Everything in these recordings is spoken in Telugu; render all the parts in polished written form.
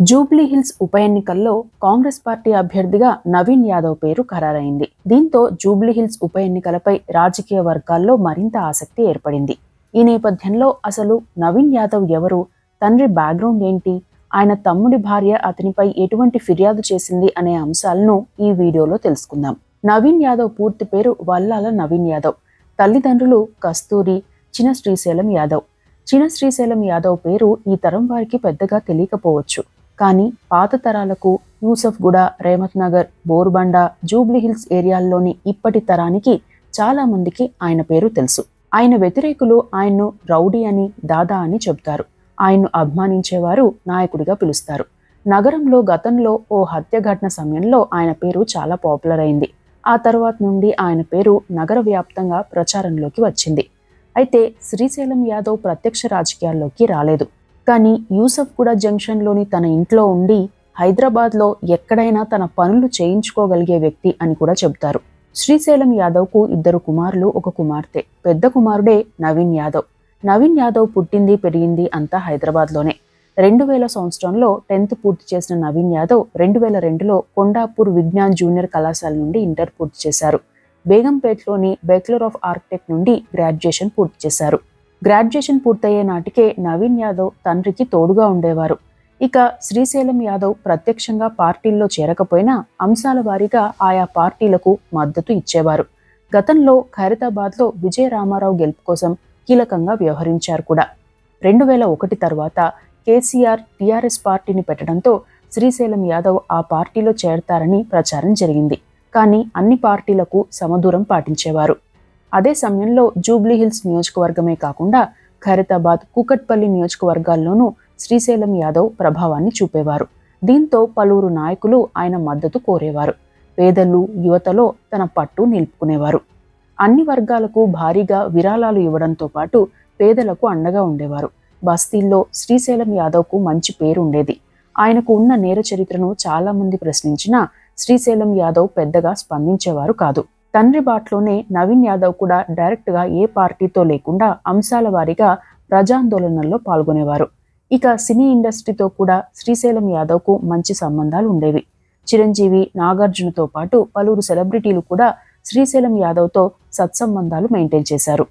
జూబ్లీహిల్స్ ఉప ఎన్నికల్లో కాంగ్రెస్ పార్టీ అభ్యర్థిగా నవీన్ యాదవ్ పేరు ఖరారైంది. దీంతో జూబ్లీహిల్స్ ఉప ఎన్నికలపై రాజకీయ వర్గాల్లో మరింత ఆసక్తి ఏర్పడింది. ఈ నేపథ్యంలో అసలు నవీన్ యాదవ్ ఎవరు, తండ్రి బ్యాక్గ్రౌండ్ ఏంటి, ఆయన తమ్ముడి భార్య అతనిపై ఎటువంటి ఫిర్యాదు చేసింది అనే అంశాలను ఈ వీడియోలో తెలుసుకుందాం. నవీన్ యాదవ్ పూర్తి పేరు వల్లాల నవీన్ యాదవ్. తల్లిదండ్రులు కస్తూరి, చిన శ్రీశైలం యాదవ్. చిన శ్రీశైలం యాదవ్ పేరు ఈ తరం వారికి పెద్దగా తెలియకపోవచ్చు. కానీ పాత తరాలకు యూసఫ్గూడ, రేమత్ నగర్, బోర్బండ, జూబ్లీహిల్స్ ఏరియాల్లోని ఇప్పటి తరానికి చాలా మందికి ఆయన పేరు తెలుసు. ఆయన వ్యతిరేకులు ఆయన్ను రౌడీ అని, దాదా అని చెబుతారు. ఆయన్ను అభిమానించేవారు నాయకుడిగా పిలుస్తారు. నగరంలో గతంలో ఓ హత్య ఘటన సమయంలో ఆయన పేరు చాలా పాపులర్ అయింది. ఆ తర్వాత నుండి ఆయన పేరు నగర వ్యాప్తంగా ప్రచారంలోకి వచ్చింది. అయితే శ్రీశైలం యాదవ్ ప్రత్యక్ష రాజకీయాల్లోకి రాలేదు. కానీ యూసఫ్గూడ జంక్షన్లోని తన ఇంట్లో ఉండి హైదరాబాద్లో ఎక్కడైనా తన పనులు చేయించుకోగలిగే వ్యక్తి అని కూడా చెబుతారు. శ్రీశైలం యాదవ్కు 2 కుమారులు, 1 కుమార్తె. పెద్ద కుమారుడే నవీన్ యాదవ్. నవీన్ యాదవ్ పుట్టింది, పెరిగింది అంతా హైదరాబాద్లోనే. 2000 సంవత్సరంలో 10th పూర్తి చేసిన నవీన్ యాదవ్ 2002లో కొండాపూర్ విజ్ఞాన్ జూనియర్ కళాశాల నుండి ఇంటర్ పూర్తి చేశారు. బేగంపేట్లోని బ్యాచిలర్ ఆఫ్ ఆర్కిటెక్ట్ నుండి గ్రాడ్యుయేషన్ పూర్తి చేశారు. గ్రాడ్యుయేషన్ పూర్తయ్యే నాటికే నవీన్ యాదవ్ తండ్రికి తోడుగా ఉండేవారు. ఇక శ్రీశైలం యాదవ్ ప్రత్యక్షంగా పార్టీల్లో చేరకపోయినా అంశాల వారీగా ఆయా పార్టీలకు మద్దతు ఇచ్చేవారు. గతంలో ఖైరతాబాద్లో విజయ రామారావు గెలుపు కోసం కీలకంగా వ్యవహరించారు కూడా. 2001 తర్వాత కేసీఆర్ టీఆర్ఎస్ పార్టీని పెట్టడంతో శ్రీశైలం యాదవ్ ఆ పార్టీలో చేరతారని ప్రచారం జరిగింది. కానీ అన్ని పార్టీలకు సమదూరం పాటించేవారు. అదే సమయంలో జూబ్లీహిల్స్ నియోజకవర్గమే కాకుండా ఖైరతాబాద్, కూకట్పల్లి నియోజకవర్గాల్లోనూ శ్రీశైలం యాదవ్ ప్రభావాన్ని చూపేవారు. దీంతో పలువురు నాయకులు ఆయన మద్దతు కోరేవారు. పేదలు, యువతలో తన పట్టు నిలుపుకునేవారు. అన్ని వర్గాలకు భారీగా విరాళాలు ఇవ్వడంతో పాటు పేదలకు అండగా ఉండేవారు. బస్తీల్లో శ్రీశైలం యాదవ్కు మంచి పేరు ఉండేది. ఆయనకు ఉన్న నేర చరిత్రను చాలా మంది ప్రశ్నించినా శ్రీశైలం యాదవ్ పెద్దగా స్పందించేవారు కాదు. తండ్రి బాట్లోనే నవీన్ యాదవ్ కూడా డైరెక్ట్గా ఏ పార్టీతో లేకుండా అంశాల వారీగా ప్రజాందోళనల్లో పాల్గొనేవారు. ఇక సినీ ఇండస్ట్రీతో కూడా శ్రీశైలం యాదవ్కు మంచి సంబంధాలు ఉండేవి. చిరంజీవి, నాగార్జునతో పాటు పలువురు సెలబ్రిటీలు కూడా శ్రీశైలం యాదవ్తో సత్సంబంధాలు మెయింటైన్ చేశారు.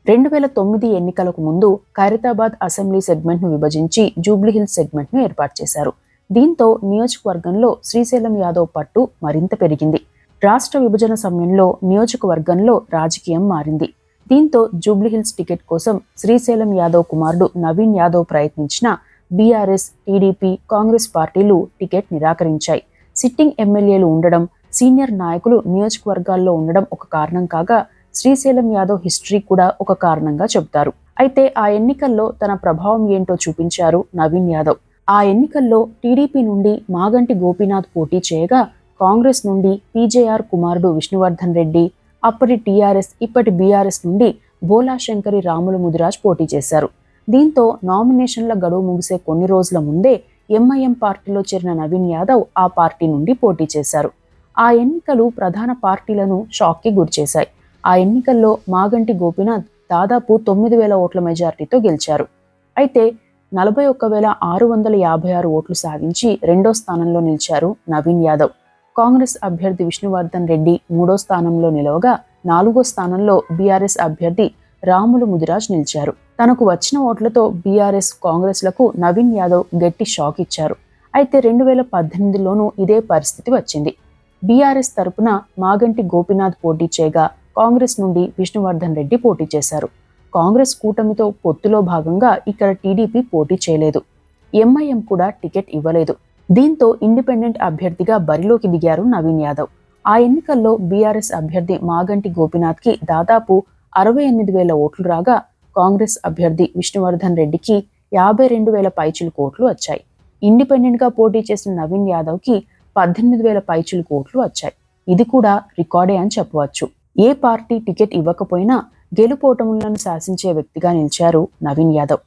2009 ఎన్నికలకు ముందు ఖైరతాబాద్ అసెంబ్లీ సెగ్మెంట్ను విభజించి జూబ్లీహిల్స్ సెగ్మెంట్ను ఏర్పాటు చేశారు. దీంతో నియోజకవర్గంలో శ్రీశైలం యాదవ్ పట్టు మరింత పెరిగింది. రాష్ట్ర విభజన సమయంలో నియోజకవర్గంలో రాజకీయం మారింది. దీంతో జూబ్లీహిల్స్ టికెట్ కోసం శ్రీశైలం యాదవ్ కుమారుడు నవీన్ యాదవ్ ప్రయత్నించిన బీఆర్ఎస్, టీడీపీ, కాంగ్రెస్ పార్టీలు టికెట్ నిరాకరించాయి. సిట్టింగ్ ఎమ్మెల్యేలు ఉండడం, సీనియర్ నాయకులు నియోజకవర్గాల్లో ఉండడం ఒక కారణం కాగా శ్రీశైలం యాదవ్ హిస్టరీ కూడా ఒక కారణంగా చెబుతారు. అయితే ఆ ఎన్నికల్లో తన ప్రభావం ఏంటో చూపించారు నవీన్ యాదవ్. ఆ ఎన్నికల్లో టీడీపీ నుండి మాగంటి గోపీనాథ్ పోటీ చేయగా కాంగ్రెస్ నుండి పీజేఆర్ కుమారుడు విష్ణువర్ధన్ రెడ్డి, అప్పటి టీఆర్ఎస్ ఇప్పటి బీఆర్ఎస్ నుండి బోలాశంకరి రాముల ముదిరాజ్ పోటీ చేశారు. దీంతో నామినేషన్ల గడువు ముగిసే కొన్ని రోజుల ముందే ఎంఐఎం పార్టీలో చేరిన నవీన్ యాదవ్ ఆ పార్టీ నుండి పోటీ చేశారు. ఆ ఎన్నికలు ప్రధాన పార్టీలను షాక్కి గురిచేశాయి. ఆ ఎన్నికల్లో మాగంటి గోపీనాథ్ దాదాపు 9,000 ఓట్ల మెజార్టీతో గెలిచారు. అయితే 41,656 ఓట్లు సాధించి 2వ స్థానంలో నిలిచారు నవీన్ యాదవ్. కాంగ్రెస్ అభ్యర్థి విష్ణువర్ధన్ రెడ్డి 3వ స్థానంలో నిలవగా 4వ స్థానంలో బీఆర్ఎస్ అభ్యర్థి రాములు ముదిరాజ్ నిలిచారు. తనకు వచ్చిన ఓట్లతో బీఆర్ఎస్, కాంగ్రెస్లకు నవీన్ యాదవ్ గట్టి షాక్ ఇచ్చారు. అయితే 2018లోనూ ఇదే పరిస్థితి వచ్చింది. బీఆర్ఎస్ తరపున మాగంటి గోపీనాథ్ పోటీ చేయగా కాంగ్రెస్ నుండి విష్ణువర్ధన్ రెడ్డి పోటీ చేశారు. కాంగ్రెస్ కూటమితో పొత్తులో భాగంగా ఇక్కడ టీడీపీ పోటీ చేయలేదు. ఎంఐఎం కూడా టికెట్ ఇవ్వలేదు. దీంతో ఇండిపెండెంట్ అభ్యర్థిగా బరిలోకి దిగారు నవీన్ యాదవ్. ఆ ఎన్నికల్లో బీఆర్ఎస్ అభ్యర్థి మాగంటి గోపీనాథ్కి దాదాపు 68,000 ఓట్లు రాగా కాంగ్రెస్ అభ్యర్థి విష్ణువర్ధన్ రెడ్డికి 52,000 పైచిలుకు ఓట్లు వచ్చాయి. ఇండిపెండెంట్గా పోటీ చేసిన నవీన్ యాదవ్కి 18,000 పైచిలుకు ఓట్లు వచ్చాయి. ఇది కూడా రికార్డే అని చెప్పవచ్చు. ఏ పార్టీ టికెట్ ఇవ్వకపోయినా గెలుపోటములను శాసించే వ్యక్తిగా నిలిచారు నవీన్ యాదవ్.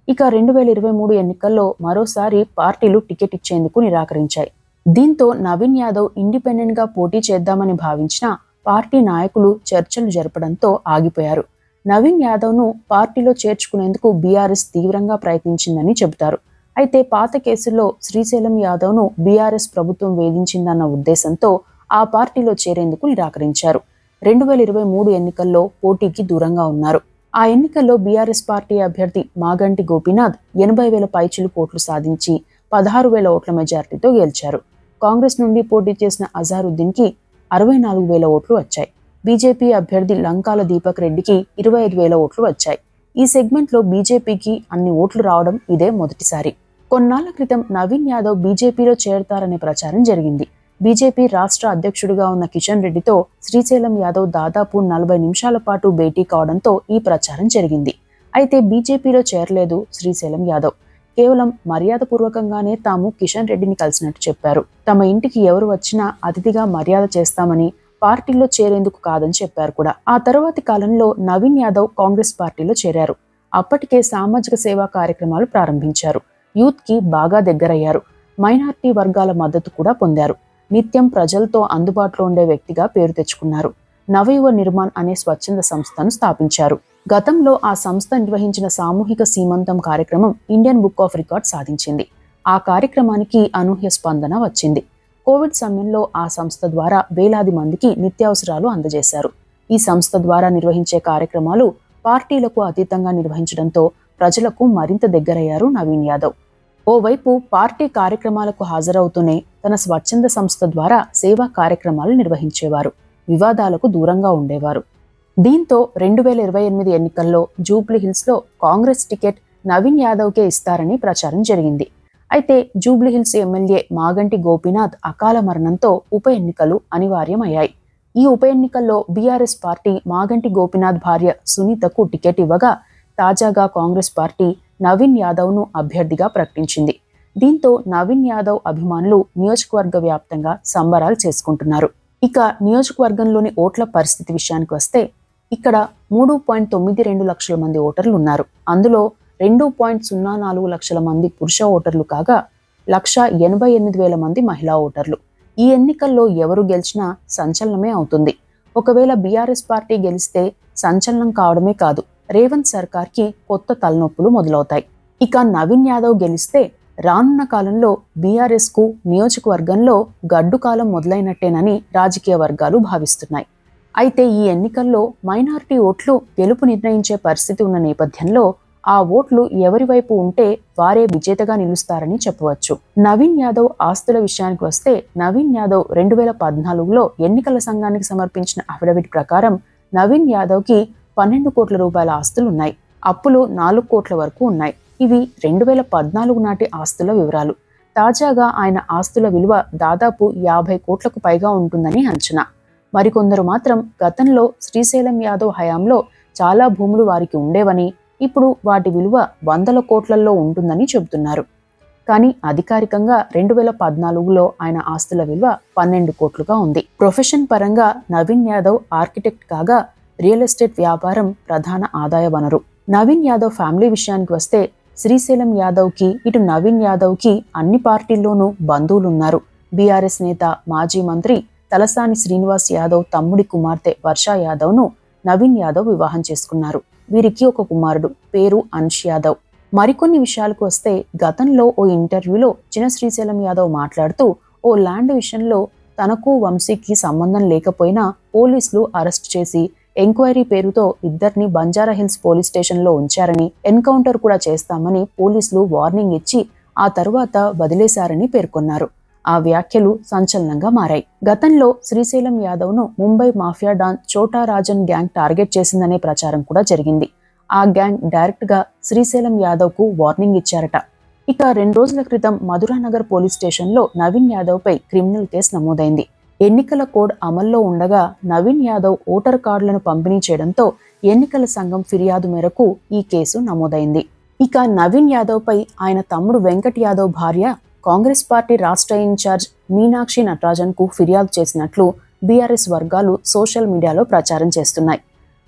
ఇక 2023 ఎన్నికల్లో మరోసారి పార్టీలు టికెట్ ఇచ్చేందుకు నిరాకరించాయి. దీంతో నవీన్ యాదవ్ ఇండిపెండెంట్గా పోటీ చేద్దామని భావించిన పార్టీ నాయకులు చర్చలు జరపడంతో ఆగిపోయారు. నవీన్ యాదవ్ను పార్టీలో చేర్చుకునేందుకు బీఆర్ఎస్ తీవ్రంగా ప్రయత్నించిందని చెబుతారు. అయితే పాత కేసుల్లో శ్రీశైలం యాదవ్ను బీఆర్ఎస్ ప్రభుత్వం వేధించిందన్న ఉద్దేశంతో ఆ పార్టీలో చేరేందుకు నిరాకరించారు. 2023 ఎన్నికల్లో పోటీకి దూరంగా ఉన్నారు. ఆ ఎన్నికల్లో బీఆర్ఎస్ పార్టీ అభ్యర్థి మాగంటి గోపీనాథ్ 80,000 పైచిలుకు ఓట్లు సాధించి 16,000 ఓట్ల మెజార్టీతో గెలిచారు. కాంగ్రెస్ నుండి పోటీ చేసిన అజారుద్దీన్కి 64,000 ఓట్లు వచ్చాయి. బీజేపీ అభ్యర్థి లంకాల దీపక్ రెడ్డికి 25,000 ఓట్లు వచ్చాయి. ఈ సెగ్మెంట్లో బీజేపీకి అన్ని ఓట్లు రావడం ఇదే మొదటిసారి. కొన్నాళ్ల క్రితం నవీన్ యాదవ్ బీజేపీలో చేరతారనే ప్రచారం జరిగింది. బీజేపీ రాష్ట్ర అధ్యక్షుడిగా ఉన్న కిషన్ రెడ్డితో శ్రీశైలం యాదవ్ దాదాపు 40 నిమిషాల పాటు భేటీ కావడంతో ఈ ప్రచారం జరిగింది. అయితే బీజేపీలో చేరలేదు శ్రీశైలం యాదవ్. కేవలం మర్యాదపూర్వకంగానే తాము కిషన్ రెడ్డిని కలిసినట్టు చెప్పారు. తమ ఇంటికి ఎవరు వచ్చినా అతిథిగా మర్యాద చేస్తామని, పార్టీలో చేరేందుకు కాదని చెప్పారు కూడా. ఆ తరువాతి కాలంలో నవీన్ యాదవ్ కాంగ్రెస్ పార్టీలో చేరారు. అప్పటికే సామాజిక సేవా కార్యక్రమాలు ప్రారంభించారు. యూత్ కి బాగా దగ్గరయ్యారు. మైనారిటీ వర్గాల మద్దతు కూడా పొందారు. నిత్యం ప్రజలతో అందుబాటులో ఉండే వ్యక్తిగా పేరు తెచ్చుకున్నారు. నవయువ నిర్మాణ్ అనే స్వచ్ఛంద సంస్థను స్థాపించారు. గతంలో ఆ సంస్థ నిర్వహించిన సామూహిక సీమంతం కార్యక్రమం ఇండియన్ బుక్ ఆఫ్ రికార్డ్ సాధించింది. ఆ కార్యక్రమానికి అనూహ్య స్పందన వచ్చింది. కోవిడ్ సమయంలో ఆ సంస్థ ద్వారా వేలాది మందికి నిత్యావసరాలు అందజేశారు. ఈ సంస్థ ద్వారా నిర్వహించే కార్యక్రమాలు పార్టీలకు అతీతంగా నిర్వహించడంతో ప్రజలకు మరింత దగ్గరయ్యారు నవీన్ యాదవ్. ఓవైపు పార్టీ కార్యక్రమాలకు హాజరవుతూనే తన స్వచ్ఛంద సంస్థ ద్వారా సేవా కార్యక్రమాలు నిర్వహించేవారు. వివాదాలకు దూరంగా ఉండేవారు. దీంతో 2028 ఎన్నికల్లో జూబ్లీహిల్స్లో కాంగ్రెస్ టికెట్ నవీన్ యాదవ్కే ఇస్తారని ప్రచారం జరిగింది. అయితే జూబ్లీహిల్స్ ఎమ్మెల్యే మాగంటి గోపీనాథ్ అకాల మరణంతో ఉప ఎన్నికలు అనివార్యమయ్యాయి. ఈ ఉప ఎన్నికల్లో బీఆర్ఎస్ పార్టీ మాగంటి గోపీనాథ్ భార్య సునీతకు టికెట్ ఇవ్వగా, తాజాగా కాంగ్రెస్ పార్టీ నవీన్ యాదవ్ను అభ్యర్థిగా ప్రకటించింది. దీంతో నవీన్ యాదవ్ అభిమానులు నియోజకవర్గ వ్యాప్తంగా సంబరాలు చేసుకుంటున్నారు. ఇక నియోజకవర్గంలోని ఓట్ల పరిస్థితి విషయానికి వస్తే, ఇక్కడ 3.92 లక్షల మంది ఓటర్లు ఉన్నారు. అందులో 2.04 లక్షల మంది పురుష ఓటర్లు కాగా 1,88,000 మంది మహిళా ఓటర్లు. ఈ ఎన్నికల్లో ఎవరు గెలిచినా సంచలనమే అవుతుంది. ఒకవేళ బీఆర్ఎస్ పార్టీ గెలిస్తే సంచలనం కావడమే కాదు, రేవంత్ సర్కార్కి కొత్త తలనొప్పులు మొదలవుతాయి. ఇక నవీన్ యాదవ్ గెలిస్తే రానున్న కాలంలో బీఆర్ఎస్కు నియోజకవర్గంలో గడ్డు కాలం మొదలైనట్టేనని రాజకీయ వర్గాలు భావిస్తున్నాయి. అయితే ఈ ఎన్నికల్లో మైనారిటీ ఓట్లు గెలుపు నిర్ణయించే పరిస్థితి ఉన్న నేపథ్యంలో ఆ ఓట్లు ఎవరి వైపు ఉంటే వారే విజేతగా నిలుస్తారని చెప్పవచ్చు. నవీన్ యాదవ్ ఆస్తుల విషయానికి వస్తే, నవీన్ యాదవ్ 2014లో ఎన్నికల సంఘానికి సమర్పించిన అఫిడవిట్ ప్రకారం నవీన్ యాదవ్కి 12 కోట్ల రూపాయల ఆస్తులున్నాయి. అప్పులు 4 కోట్ల వరకు ఉన్నాయి. ఇవి 2014 నాటి ఆస్తుల వివరాలు. తాజాగా ఆయన ఆస్తుల విలువ దాదాపు 50 కోట్లకు పైగా ఉంటుందని అంచనా. మరికొందరు మాత్రం గతంలో శ్రీశైలం యాదవ్ హయాంలో చాలా భూములు వారికి ఉండేవని, ఇప్పుడు వాటి విలువ 100 కోట్లలో ఉంటుందని చెబుతున్నారు. కానీ అధికారికంగా 2014లో ఆయన ఆస్తుల విలువ 12 కోట్లుగా ఉంది. ప్రొఫెషన్ పరంగా నవీన్ యాదవ్ ఆర్కిటెక్ట్ కాగా రియల్ ఎస్టేట్ వ్యాపారం ప్రధాన ఆదాయ వనరు. నవీన్ యాదవ్ ఫ్యామిలీ విషయానికి వస్తే, శ్రీశైలం యాదవ్కి ఇటు నవీన్ యాదవ్కి అన్ని పార్టీల్లోనూ బంధువులున్నారు. బీఆర్ఎస్ నేత మాజీ మంత్రి తలసాని శ్రీనివాస్ యాదవ్ తమ్ముడి కుమార్తె వర్షా యాదవ్ను నవీన్ యాదవ్ వివాహం చేసుకున్నారు. వీరికి ఒక కుమారుడు, పేరు అన్ష్ యాదవ్. మరికొన్ని విషయాలకు వస్తే, గతంలో ఓ ఇంటర్వ్యూలో చిన్న శ్రీశైలం యాదవ్ మాట్లాడుతూ, ఓ ల్యాండ్ విషయంలో తనకు వంశీకి సంబంధం లేకపోయినా పోలీసులు అరెస్ట్ చేసి ఎంక్వైరీ పేరుతో ఇద్దరిని బంజారాహిల్స్ పోలీస్ స్టేషన్లో ఉంచారని, ఎన్కౌంటర్ కూడా చేస్తామని పోలీసులు వార్నింగ్ ఇచ్చి ఆ తరువాత వదిలేశారని పేర్కొన్నారు. ఆ వ్యాఖ్యలు సంచలనంగా మారాయి. గతంలో శ్రీశైలం యాదవ్ను ముంబై మాఫియా డాన్ చోటా రాజన్ గ్యాంగ్ టార్గెట్ చేసిందనే ప్రచారం కూడా జరిగింది. ఆ గ్యాంగ్ డైరెక్ట్ గా శ్రీశైలం యాదవ్కు వార్నింగ్ ఇచ్చారట. ఇక 2 రోజుల క్రితం మధురానగర్ పోలీస్ స్టేషన్లో నవీన్ యాదవ్పై క్రిమినల్ కేసు నమోదైంది. ఎన్నికల కోడ్ అమల్లో ఉండగా నవీన్ యాదవ్ ఓటర్ కార్డులను పంపిణీ చేయడంతో ఎన్నికల సంఘం ఫిర్యాదు మేరకు ఈ కేసు నమోదైంది. ఇక నవీన్ యాదవ్పై ఆయన తమ్ముడు వెంకట్ యాదవ్ భార్య కాంగ్రెస్ పార్టీ రాష్ట్ర ఇన్ఛార్జ్ మీనాక్షి నటరాజన్కు ఫిర్యాదు చేసినట్లు బీఆర్ఎస్ వర్గాలు సోషల్ మీడియాలో ప్రచారం చేస్తున్నాయి.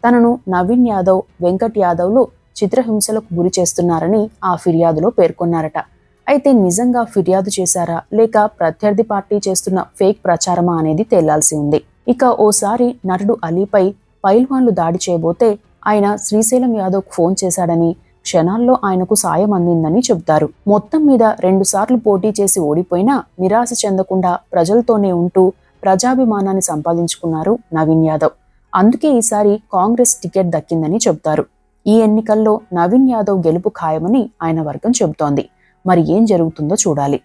తనను నవీన్ యాదవ్, వెంకట్ యాదవ్లు చిత్రహింసలకు గురి చేస్తున్నారని ఆ ఫిర్యాదులో పేర్కొన్నారట. అయితే నిజంగా ఫిర్యాదు చేశారా లేక ప్రత్యర్థి పార్టీ చేస్తున్న ఫేక్ ప్రచారమా అనేది తేలాల్సి ఉంది. ఇక ఓసారి నటుడు అలీపై పైల్వాన్లు దాడి చేయబోతే ఆయన శ్రీశైలం యాదవ్కు ఫోన్ చేశాడని, క్షణాల్లో ఆయనకు సాయం అందిందని చెబుతారు. మొత్తం మీద 2 సార్లు పోటీ చేసి ఓడిపోయినా నిరాశ చెందకుండా ప్రజలతోనే ఉంటూ ప్రజాభిమానాన్ని సంపాదించుకున్నారు నవీన్ యాదవ్. అందుకే ఈసారి కాంగ్రెస్ టికెట్ దక్కిందని చెబుతారు. ఈ ఎన్నికల్లో నవీన్ యాదవ్ గెలుపు ఖాయమని ఆయన వర్గం చెబుతోంది. మరి ఏం జరుగుతుందో చూడాలి.